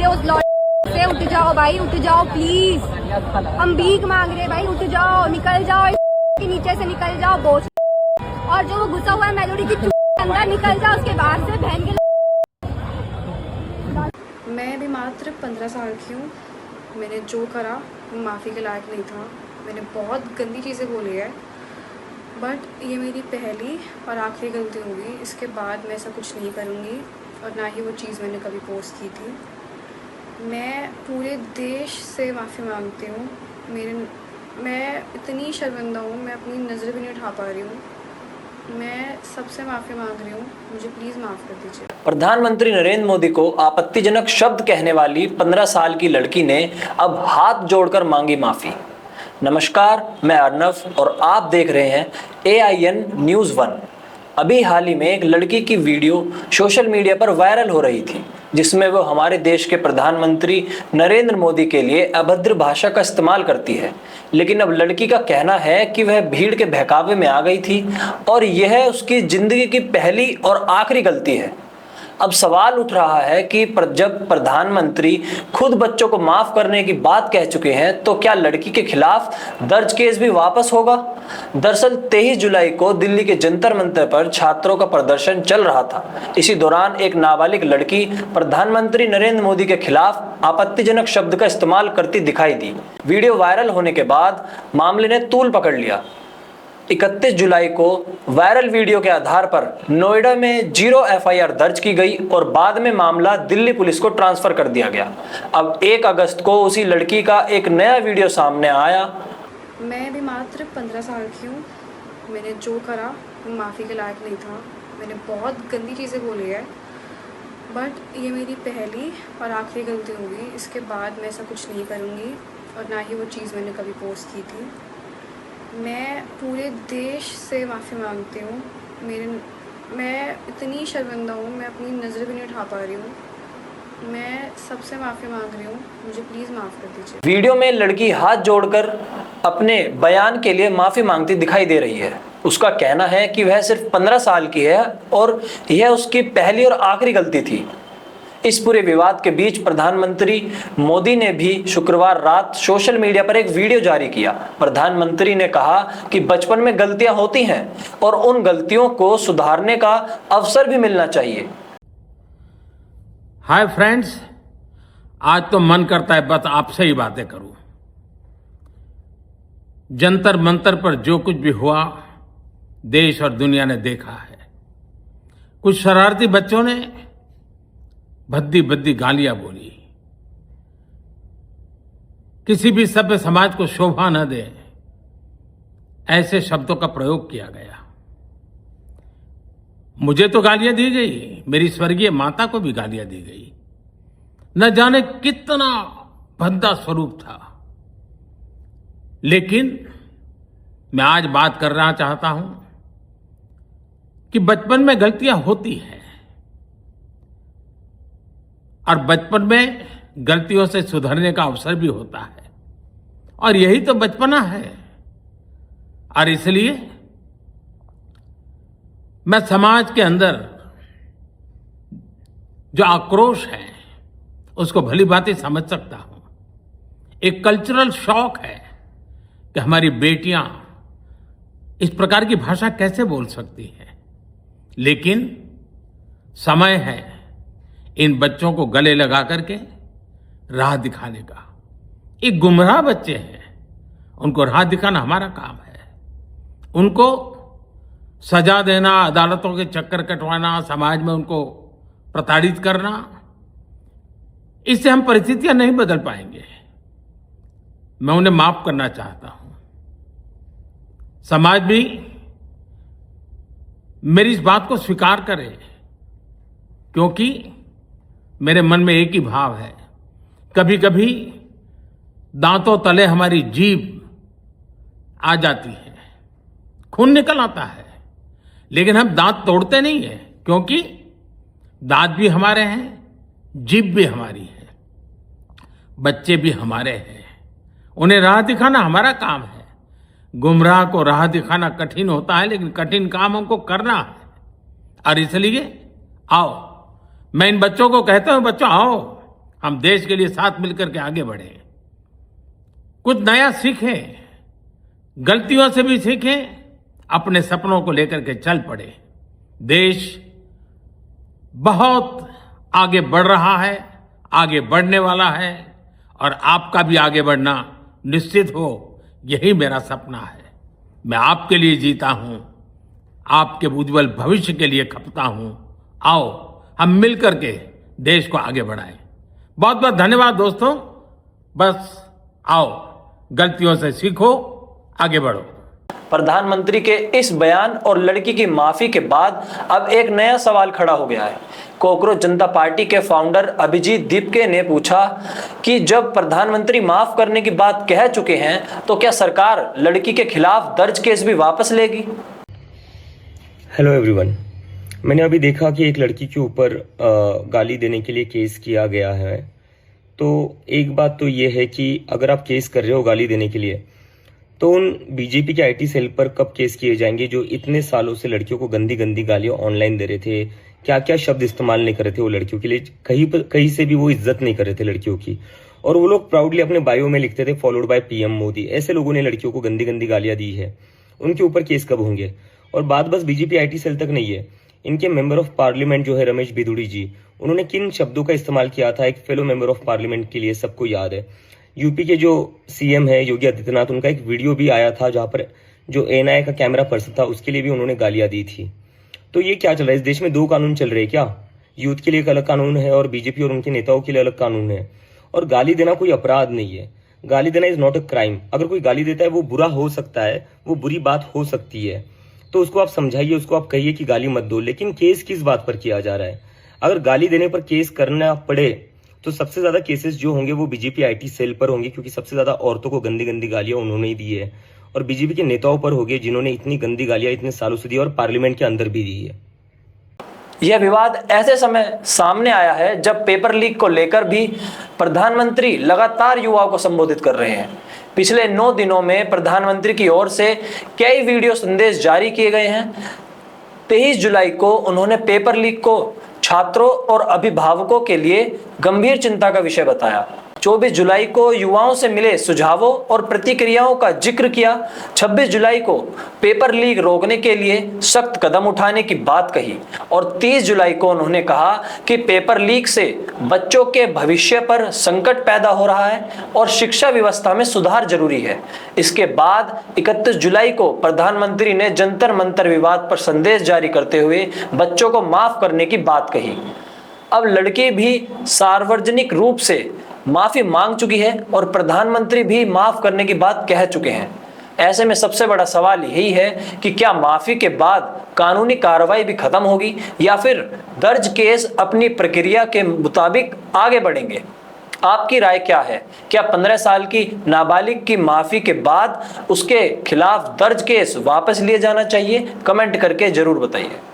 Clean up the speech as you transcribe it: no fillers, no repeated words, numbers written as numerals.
लिए उस लॉन्डे से। उठ जाओ भाई, उठ जाओ प्लीज, हम भीख मांग रहे भाई, उठ जाओ, निकल जाओ के नीचे से, निकल जाओ बोझ। और जो वो घुसा हुआ है मेलोडी की अंदर, निकल जाओ उसके बाहर से बहन के। मैं भी मात्र 15 साल की हूँ। मैंने जो करा वो माफ़ी के लायक नहीं था। मैंने बहुत गंदी चीज़ें बोली है, बट ये मेरी पहली और आखिरी गलती होगी। इसके बाद मैं ऐसा कुछ नहीं करूँगी और ना ही वो चीज़ मैंने कभी पोस्ट की थी। मैं पूरे देश से माफ़ी मांगती हूँ। मैं इतनी शर्मिंदा हूँ, मैं अपनी नज़र भी नहीं उठा पा रही हूँ। मैं सबसे माफ़ी मांग रही हूँ, मुझे प्लीज़ माफ़ कर दीजिए। प्रधानमंत्री नरेंद्र मोदी को आपत्तिजनक शब्द कहने वाली 15 साल की लड़की ने अब हाथ जोड़कर मांगी माफी। नमस्कार, मैं अर्नव और आप देख रहे हैं AIN न्यूज़ 1। अभी हाल ही में एक लड़की की वीडियो सोशल मीडिया पर वायरल हो रही थी, जिसमें वो हमारे देश के प्रधानमंत्री नरेंद्र मोदी के लिए अभद्र भाषा का इस्तेमाल करती है। लेकिन अब लड़की का कहना है कि वह भीड़ के बहकावे में आ गई थी और यह उसकी जिंदगी की पहली और आखिरी गलती है। अब सवाल उठ रहा है कि जब प्रधानमंत्री खुद बच्चों को माफ करने की बात कह चुके हैं, तो क्या लड़की के खिलाफ दर्ज केस भी वापस होगा? दरअसल 23 जुलाई को दिल्ली के जंतर मंतर पर छात्रों का प्रदर्शन चल रहा था। इसी दौरान एक नाबालिग लड़की प्रधानमंत्री नरेंद्र मोदी के खिलाफ आपत्तिजनक शब्द का इस्तेमाल करती दिखाई दी। वीडियो वायरल होने के बाद मामले ने तूल पकड़ लिया। 31 जुलाई को वायरल वीडियो के आधार पर नोएडा में 0 FIR दर्ज की गई और बाद में मामला दिल्ली पुलिस को ट्रांसफर कर दिया गया। अब 1 अगस्त को उसी लड़की का एक नया वीडियो सामने आया। मैं भी मात्र 15 साल की हूँ। मैंने जो करा वो माफ़ी के लायक नहीं था। मैंने बहुत गंदी चीज़ें बोली है, बट ये मेरी पहली और आखिरी गलती होगी। इसके बाद मैं ऐसा कुछ नहीं करूँगी और ना ही वो चीज़ मैंने कभी पोस्ट की थी। मैं पूरे देश से माफ़ी मांगती हूँ। मैं इतनी शर्मिंदा हूँ, मैं अपनी नज़र भी नहीं उठा पा रही हूँ। मैं सबसे माफ़ी मांग रही हूँ, मुझे प्लीज़ माफ़ कर दीजिए। वीडियो में लड़की हाथ जोड़कर अपने बयान के लिए माफी मांगती दिखाई दे रही है। उसका कहना है कि वह सिर्फ 15 साल की है और यह उसकी पहली और आखिरी गलती थी। इस पूरे विवाद के बीच प्रधानमंत्री मोदी ने भी शुक्रवार रात सोशल मीडिया पर एक वीडियो जारी किया। प्रधानमंत्री ने कहा कि बचपन में गलतियां होती हैं और उन गलतियों को सुधारने का अवसर भी मिलना चाहिए। हाय फ्रेंड्स, आज तो मन करता है बस आपसे ही बातें करूं। जंतर मंतर पर जो कुछ भी हुआ देश और दुनिया ने देखा है। कुछ शरारती बच्चों ने भद्दी भद्दी गालियां बोली। किसी भी सभ्य समाज को शोभा न दे ऐसे शब्दों का प्रयोग किया गया। मुझे तो गालियां दी गई, मेरी स्वर्गीय माता को भी गालियां दी गई। न जाने कितना भद्दा स्वरूप था। लेकिन मैं आज बात करना चाहता हूं कि बचपन में गलतियां होती हैं और बचपन में गलतियों से सुधरने का अवसर भी होता है, और यही तो बचपना है। और इसलिए मैं समाज के अंदर जो आक्रोश है उसको भली भांति समझ सकता हूं। एक कल्चरल शॉक है कि हमारी बेटियां इस प्रकार की भाषा कैसे बोल सकती हैं। लेकिन समय है इन बच्चों को गले लगा करके राह दिखाने का। ये गुमराह बच्चे हैं, उनको राह दिखाना हमारा काम है। उनको सजा देना, अदालतों के चक्कर कटवाना, समाज में उनको प्रताड़ित करना, इससे हम परिस्थितियां नहीं बदल पाएंगे। मैं उन्हें माफ करना चाहता हूं। समाज भी मेरी इस बात को स्वीकार करे, क्योंकि मेरे मन में एक ही भाव है। कभी कभी दांतों तले हमारी जीभ आ जाती है, खून निकल आता है, लेकिन हम दांत तोड़ते नहीं हैं, क्योंकि दांत भी हमारे हैं, जीभ भी हमारी है, बच्चे भी हमारे हैं। उन्हें राह दिखाना हमारा काम है। गुमराह को राह दिखाना कठिन होता है, लेकिन कठिन काम हमको करना है। और इसलिए आओ, मैं इन बच्चों को कहता हूं, बच्चों आओ, हम देश के लिए साथ मिलकर के आगे बढ़े, कुछ नया सीखें, गलतियों से भी सीखें, अपने सपनों को लेकर के चल पड़े। देश बहुत आगे बढ़ रहा है, आगे बढ़ने वाला है, और आपका भी आगे बढ़ना निश्चित हो, यही मेरा सपना है। मैं आपके लिए जीता हूं, आपके उज्जवल भविष्य के लिए खपता हूं। आओ हम मिलकर के देश को आगे बढ़ाएं। बहुत बहुत धन्यवाद दोस्तों। बस आओ, गलतियों से सीखो, आगे बढ़ो। प्रधानमंत्री के इस बयान और लड़की की माफी के बाद अब एक नया सवाल खड़ा हो गया है। कॉकरोच जनता पार्टी के फाउंडर अभिजीत दीपके ने पूछा कि जब प्रधानमंत्री माफ करने की बात कह चुके हैं तो क्या सरकार लड़की के खिलाफ दर्ज केस भी वापस लेगी? हेलो एवरीवन, मैंने अभी देखा कि एक लड़की के ऊपर गाली देने के लिए केस किया गया है। तो एक बात तो ये है कि अगर आप केस कर रहे हो गाली देने के लिए, तो उन बीजेपी के आईटी सेल पर कब केस किए जाएंगे जो इतने सालों से लड़कियों को गंदी गंदी गालियां ऑनलाइन दे रहे थे, क्या क्या शब्द इस्तेमाल नहीं कर रहे थे वो लड़कियों के लिए, कहीं से भी वो इज्जत नहीं कर रहे थे लड़कियों की, और वो लोग प्राउडली अपने बायो में लिखते थे फॉलोड बाय पीएम मोदी। ऐसे लोगों ने लड़कियों को गंदी गंदी गालियां दी है, उनके ऊपर केस कब होंगे? और बात बस बीजेपी आईटी सेल तक नहीं है, इनके मेंबर ऑफ पार्लियामेंट जो है रमेश बिधूड़ी जी, उन्होंने किन शब्दों का इस्तेमाल किया था एक फेलो मेंबर ऑफ पार्लियामेंट के लिए सबको याद है। यूपी के जो सीएम है योगी आदित्यनाथ, उनका एक वीडियो भी आया था जहां पर जो एनआईए का कैमरा पर्सन था उसके लिए भी उन्होंने गालियां दी थी। तो ये क्या चल रहा है? इस देश में दो कानून चल रहे हैं क्या? यूथ के लिए एक अलग कानून है और बीजेपी और उनके नेताओं के लिए अलग कानून है। और गाली देना कोई अपराध नहीं है, गाली देना इज नॉट अ क्राइम। अगर कोई गाली देता है वो बुरा हो सकता है, वो बुरी बात हो सकती है, तो उसको आप समझाइए, उसको आप कहिए कि गाली मत दो। लेकिन केस किस बात पर किया जा रहा है? अगर गाली देने पर केस करना पड़े तो सबसे ज्यादा केसेस जो होंगे वो बीजेपी आईटी सेल पर होंगे, क्योंकि सबसे ज्यादा औरतों को गंदी गंदी गालियां उन्होंने ही दी है, और बीजेपी के नेताओं पर होंगे जिन्होंने इतनी गंदी गालियां इतने सालों से दी और पार्लियामेंट के अंदर भी दी है। यह विवाद ऐसे समय सामने आया है जब पेपर लीक को लेकर भी प्रधानमंत्री लगातार युवाओं को संबोधित कर रहे हैं। पिछले 9 दिनों में प्रधानमंत्री की ओर से कई वीडियो संदेश जारी किए गए हैं। 23 जुलाई को उन्होंने पेपर लीक को छात्रों और अभिभावकों के लिए गंभीर चिंता का विषय बताया। 24 जुलाई को युवाओं से मिले सुझावों और प्रतिक्रियाओं का जिक्र किया। 26 जुलाई को पेपर लीक रोकने के लिए सख्त कदम उठाने की बात कही, और 30 जुलाई को उन्होंने कहा कि पेपर लीक से बच्चों के भविष्य पर संकट पैदा हो रहा है और शिक्षा व्यवस्था में सुधार जरूरी है। इसके बाद 31 जुलाई को प्रधानमंत्री ने जंतर मंतर विवाद पर संदेश जारी करते हुए बच्चों को माफ करने की बात कही। अब लड़की भी सार्वजनिक रूप से माफी मांग चुकी है और प्रधानमंत्री भी माफ करने की बात कह चुके हैं। ऐसे में सबसे बड़ा सवाल यही है कि क्या माफी के बाद कानूनी कार्रवाई भी खत्म होगी या फिर दर्ज केस अपनी प्रक्रिया के मुताबिक आगे बढ़ेंगे? आपकी राय क्या है? क्या 15 साल की नाबालिग की माफी के बाद उसके खिलाफ दर्ज केस वापस लिए जाना चाहिए? कमेंट करके जरूर बताइए।